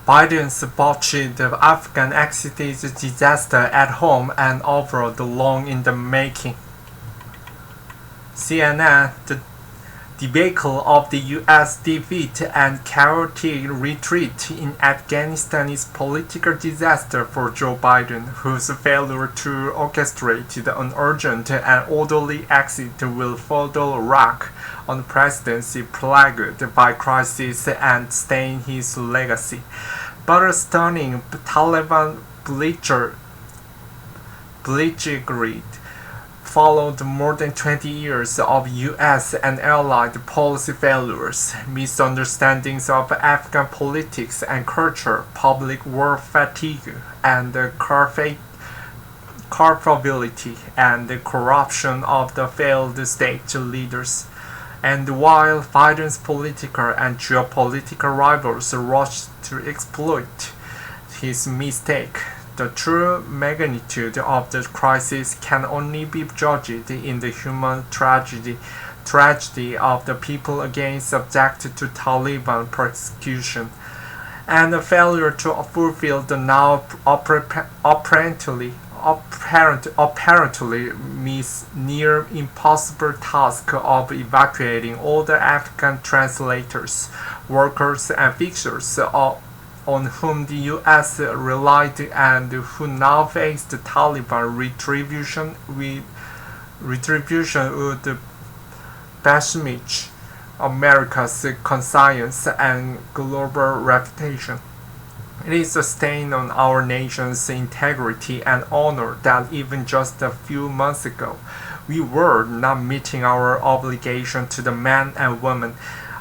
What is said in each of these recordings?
Biden's botched Afghan exit is a disaster at home and abroad long in the making. CNN, the debacle of the U.S. defeat and chaotic retreat in Afghanistan is political disaster for Joe Biden, whose failure to orchestrate an urgent and orderly exit will further rock on a presidency plagued by crisis and stain his legacy. But a stunning Taliban blitzkrieg followed more than 20 years of U.S. and allied policy failures, misunderstandings of Afghan politics and culture, public war fatigue, and the culpability and the corruption of the failed state leaders. And while Biden's political and geopolitical rivals rushed to exploit his mistake, the true magnitude of the crisis can only be judged in the human tragedy of the people again subjected to Taliban persecution, and the failure to fulfill the now apparently near impossible task of evacuating all the Afghan translators, workers, and fixers on whom the U.S. relied and who now faced Taliban retribution would besmirch America's conscience and global reputation. It is a stain on our nation's integrity and honor that even just a few months ago we were not meeting our obligation to the men and women,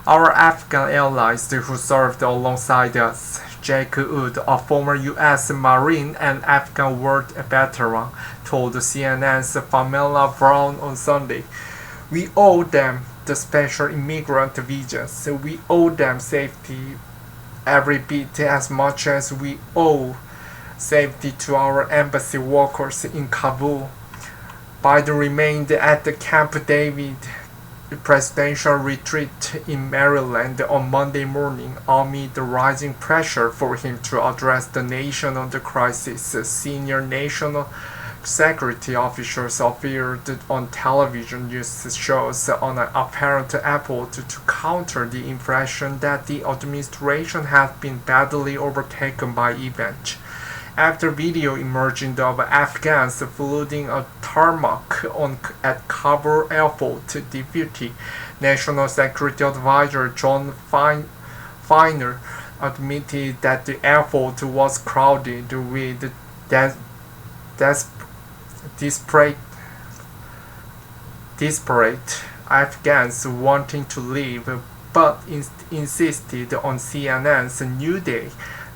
our Afghan allies who served alongside us. Jae-In, a former U.S. Marine and Afghan war veteran, told CNN's Pamela Brown on Sunday, "We owe them the special immigrant visas. We owe them safety every bit as much as we owe safety to our embassy workers in Kabul." Biden remained at the Camp David presidential retreat in Maryland on Monday morning amid the rising pressure for him to address the nation on the crisis. Senior national security officials appeared on television news shows on an apparent effort to counter the impression that the administration had been badly overtaken by events. After video emerging of Afghans flooding a tarmac at Kabul airport, Deputy National Security Advisor John Feiner admitted that the airport was crowded with desperate Afghans wanting to leave, but insisted on CNN's New Day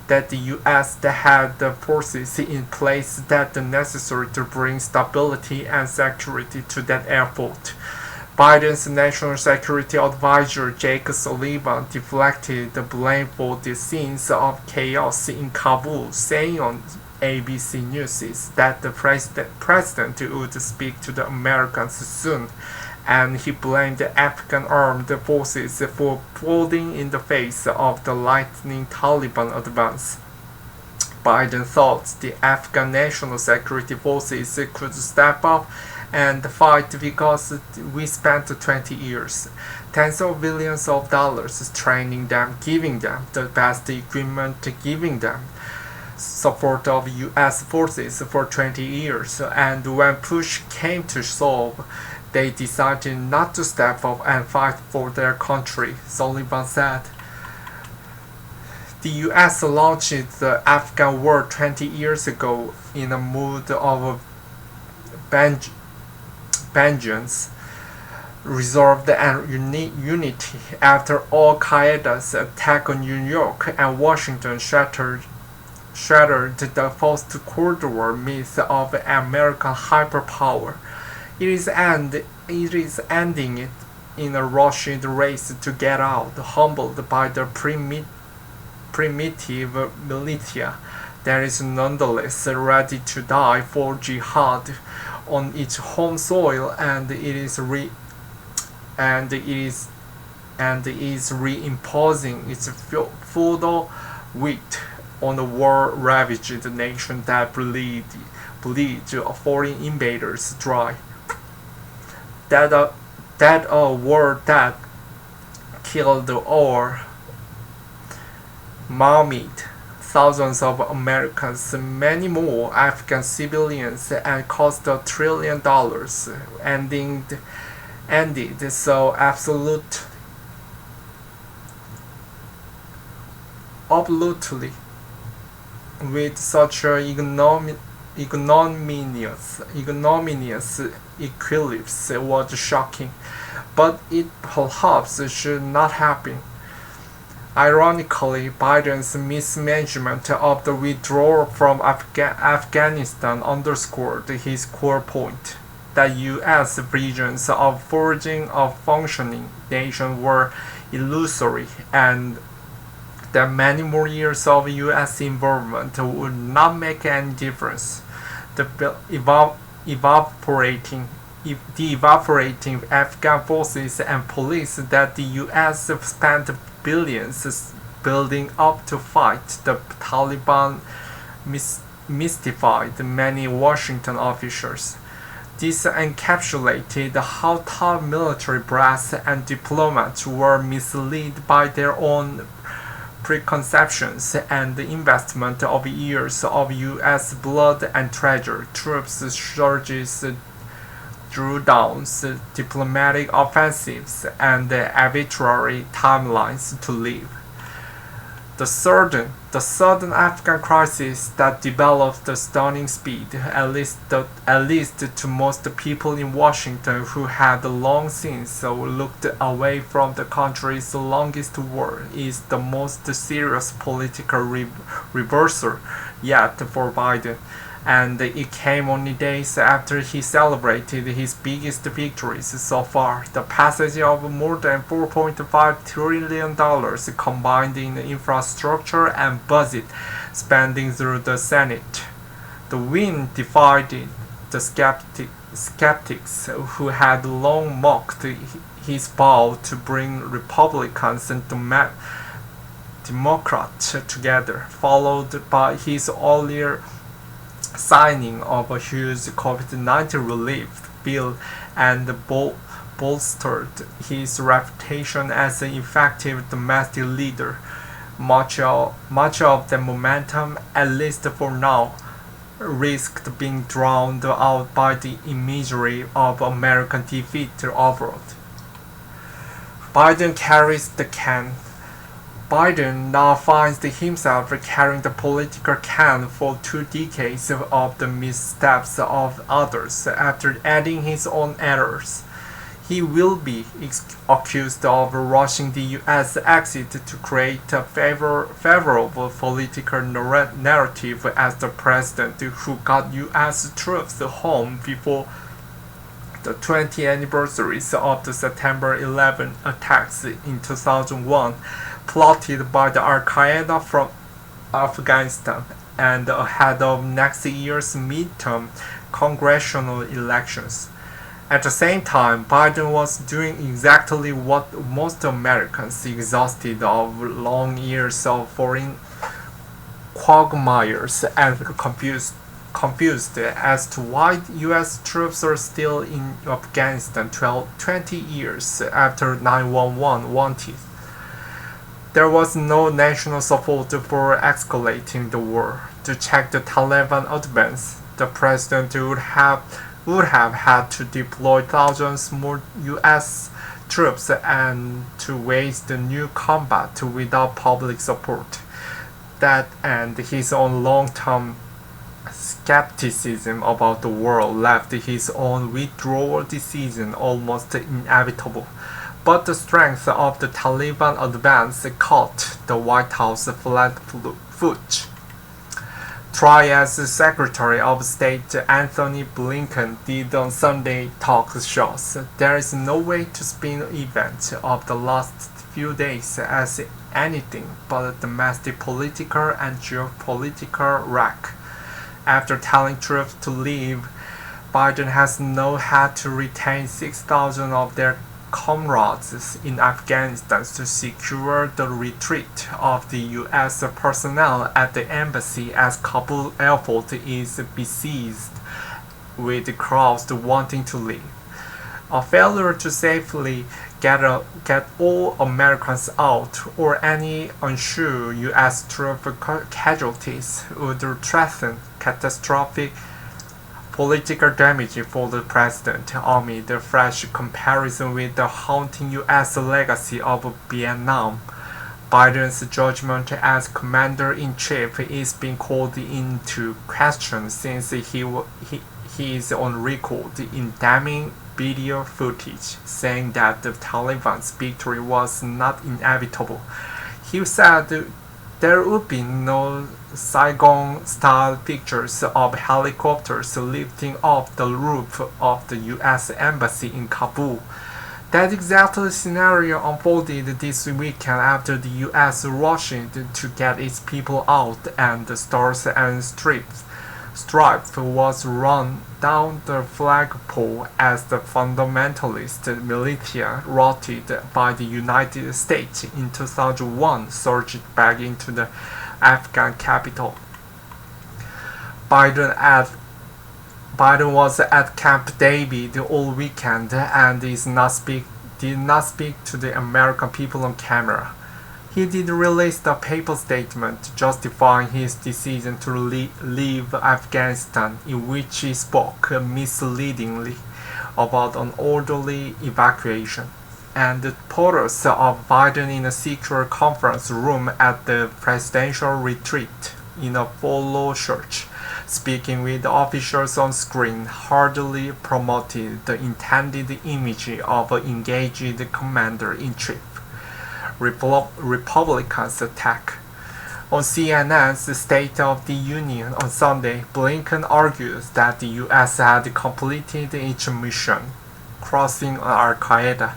that the U.S. had the forces in place that are necessary to bring stability and security to that airport. Biden's National Security Advisor Jake Sullivan deflected the blame for the scenes of chaos in Kabul, saying on ABC News that the president would speak to the Americans soon, and he blamed the Afghan armed forces for folding in the face of the lightning Taliban advance. Biden thought the Afghan National Security Forces could step up and fight because we spent 20 years, tens of billions of dollars training them, giving them the best equipment, giving them support of U.S. forces for 20 years, and when push came to shove, they decided not to step up and fight for their country, Sullivan said. The U.S. launched the Afghan war 20 years ago in a mood of vengeance, resolve and unity after Al-Qaeda's attack on New York and Washington shattered the post-Cold War myth of American hyperpower. It is ending it in a rushing race to get out, humbled by the primitive militia that is nonetheless ready to die for jihad on its home soil, and is reimposing its feudal weight on the war-ravaged nation that bleed foreign invaders dry. That a war that killed or maimed thousands of Americans, many more Afghan civilians, and cost $1 trillion, ended so absolutely with such an ignominious eclipse was shocking, but it perhaps should not happen. Ironically, Biden's mismanagement of the withdrawal from Afghanistan underscored his core point that U.S. visions of forging a functioning nation were illusory, and that many more years of U.S. involvement would not make any difference. The evaporating Afghan forces and police that the U.S. spent billions building up to fight the Taliban mystified many Washington officials. This encapsulated how top military brass and diplomats were misled by their own preconceptions and the investment of years of U.S. blood and treasure, troops surges, drawdowns, diplomatic offensives, and arbitrary timelines to live. The sudden Afghan crisis that developed at stunning speed, at least to most people in Washington who had long since looked away from the country's longest war, is the most serious political reversal yet for Biden, and it came only days after he celebrated his biggest victories so far, the passage of more than $4.5 trillion combined in infrastructure and budget spending through the Senate. The win divided the skeptics who had long mocked his vow to bring Republicans and Democrats together, followed by his earlier signing of a huge COVID-19 relief bill and bolstered his reputation as an effective domestic leader. Much of the momentum, at least for now, risked being drowned out by the imagery of American defeat abroad. Biden carries the can. Biden now finds himself carrying the political can for 2 decades of the missteps of others after adding his own errors. He will be accused of rushing the U.S. exit to create a favorable political narrative as the president who got U.S. troops home before the 20th anniversaries of the September 11 attacks in 2001, plotted by the Al-Qaeda from Afghanistan, and ahead of next year's midterm congressional elections. At the same time, Biden was doing exactly what most Americans, exhausted of long years of foreign quagmires and confused as to why U.S. troops are still in Afghanistan 20 years after 9/11 wanted. There was no national support for escalating the war. To check the Taliban advance, the president would have had to deploy thousands more U.S. troops and to waste new combat without public support. That and his own long-term skepticism about the war left his own withdrawal decision almost inevitable. But the strength of the Taliban advance caught the White House flat-footed. Try as Secretary of State Anthony Blinken did on Sunday talk shows, there is no way to spin the event of the last few days as anything but a domestic political and geopolitical wreck. After telling troops to leave, Biden has now had to retain 6,000 of their comrades in Afghanistan to secure the retreat of the U.S. personnel at the embassy as Kabul airport is besieged with crowds wanting to leave. A failure to safely get all Americans out or any unsure U.S. troop casualties would threaten catastrophic political damage for the president amid the fresh comparison with the haunting U.S. legacy of Vietnam. Biden's judgment as commander-in-chief is being called into question since he is on record in damning video footage saying that the Taliban's victory was not inevitable. He said there would be no Saigon-style pictures of helicopters lifting off the roof of the U.S. Embassy in Kabul. That exact scenario unfolded this weekend after the U.S. rushed to get its people out and the Stars and Stripes was run down the flagpole as the fundamentalist militia routed by the United States in 2001 surged back into the Afghan capital. Biden was at Camp David all weekend and did not speak to the American people on camera. He did release a paper statement justifying his decision to leave Afghanistan, in which he spoke misleadingly about an orderly evacuation, and the photos of Biden in a secure conference room at the presidential retreat in a polo shirt, speaking with officials on screen, hardly promoted the intended image of an engaged commander-in-chief. Republicans attack. On CNN's State of the Union on Sunday, Blinken argues that the U.S. had completed its mission, crossing Al-Qaeda,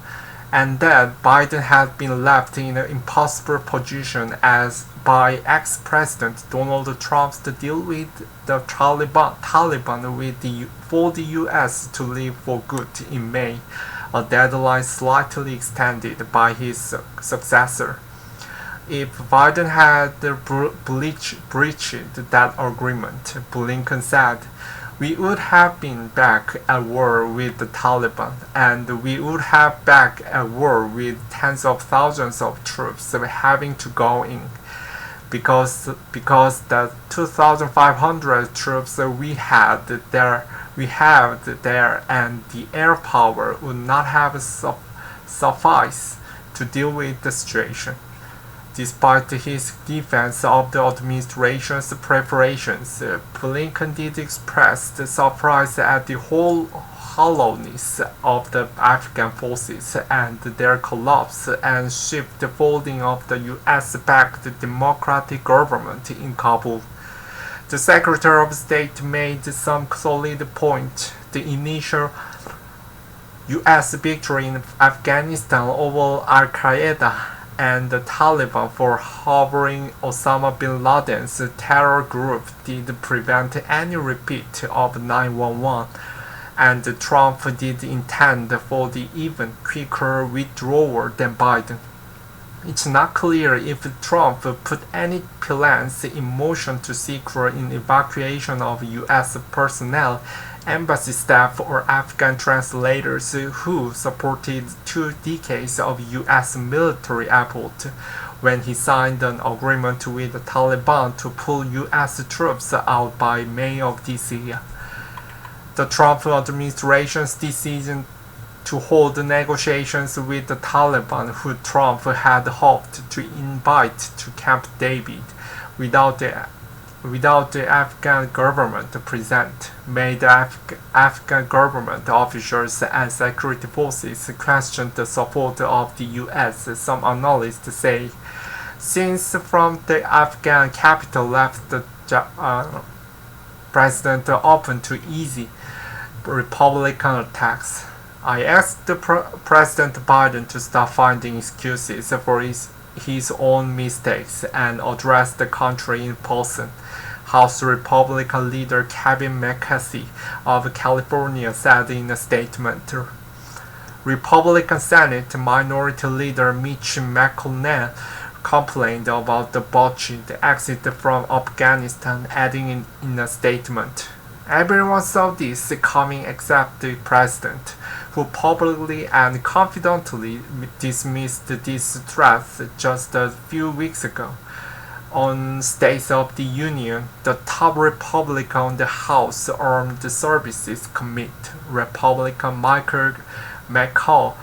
and that Biden had been left in an impossible position by ex-President Donald Trump to deal with the Taliban for the U.S. to leave for good in May, a deadline slightly extended by his successor. If Biden had breached that agreement, Blinken said, we would have been back at war with the Taliban, and we would have back at war with tens of thousands of troops having to go in, because the 2,500 troops we have there and the air power would not have sufficed to deal with the situation. Despite his defense of the administration's preparations, Blinken did express the surprise at the hollowness of the Afghan forces and their collapse and swift folding of the US-backed democratic government in Kabul. The Secretary of State made some solid point. The initial U.S. victory in Afghanistan over Al-Qaeda and the Taliban for harboring Osama bin Laden's terror group did prevent any repeat of 9/11, and Trump did intend for the even quicker withdrawal than Biden. It's not clear if Trump put any plans in motion to secure an evacuation of U.S. personnel, embassy staff, or Afghan translators who supported 2 decades of U.S. military effort when he signed an agreement with the Taliban to pull U.S. troops out by May of this year. The Trump administration's decision to hold negotiations with the Taliban, who Trump had hoped to invite to Camp David without the Afghan government present, made Afghan government officials and security forces question the support of the U.S. Some analysts say, since from the Afghan capital left the president open to easy Republican attacks. I asked President Biden to stop finding excuses for his own mistakes and address the country in person, House Republican leader Kevin McCarthy of California said in a statement. Republican Senate Minority Leader Mitch McConnell complained about the botched exit from Afghanistan, adding in a statement, "Everyone saw this coming except the president, who publicly and confidently dismissed these threats just a few weeks ago." On State of the Union, the top Republican on the House Armed Services Committee, Republican Michael McCall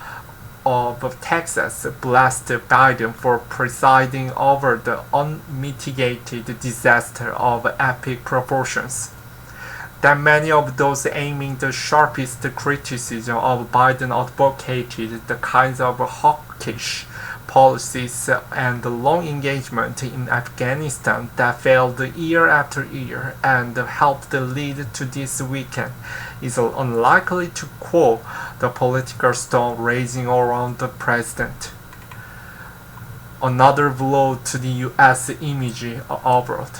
of Texas, blasted Biden for presiding over the unmitigated disaster of epic proportions. That many of those aiming the sharpest criticism of Biden advocated the kinds of hawkish policies and long engagement in Afghanistan that failed year after year and helped lead to this weekend is unlikely to quell the political storm raging around the president. Another blow to the U.S. image abroad.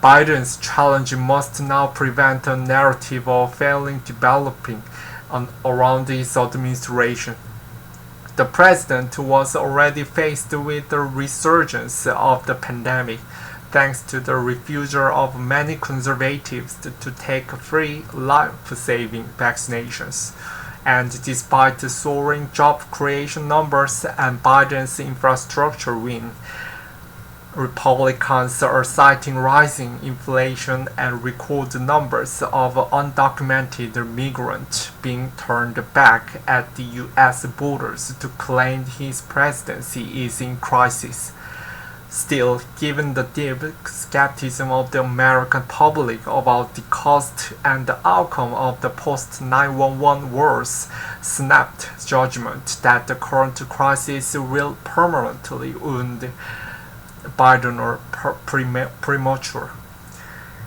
Biden's challenge must now prevent a narrative of failing developing around his administration. The president was already faced with the resurgence of the pandemic, thanks to the refusal of many conservatives to take free life-saving vaccinations. And despite the soaring job creation numbers and Biden's infrastructure win, Republicans are citing rising inflation and record numbers of undocumented migrants being turned back at the U.S. borders to claim his presidency is in crisis. Still, given the deep skepticism of the American public about the cost and the outcome of the post-9/11 wars, snapped judgment that the current crisis will permanently wound Biden or premature.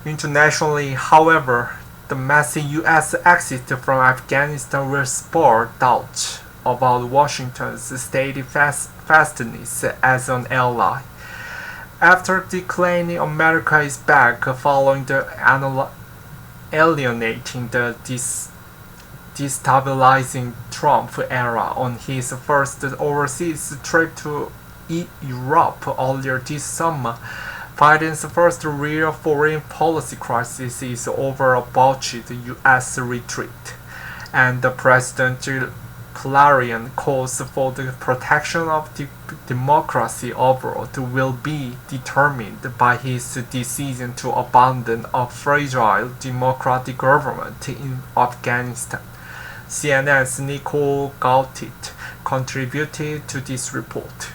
Internationally, however, the massive U.S. exit from Afghanistan will spur doubt about Washington's steadfastness as an ally. After declaring America is back following the alienating the destabilizing Trump era on his first overseas trip to Europe earlier this summer, Biden's first real foreign policy crisis is over a botched U.S. retreat, and the presidential clarion calls for the protection of democracy abroad will be determined by his decision to abandon a fragile democratic government in Afghanistan. CNN's Nicole Gautit contributed to this report.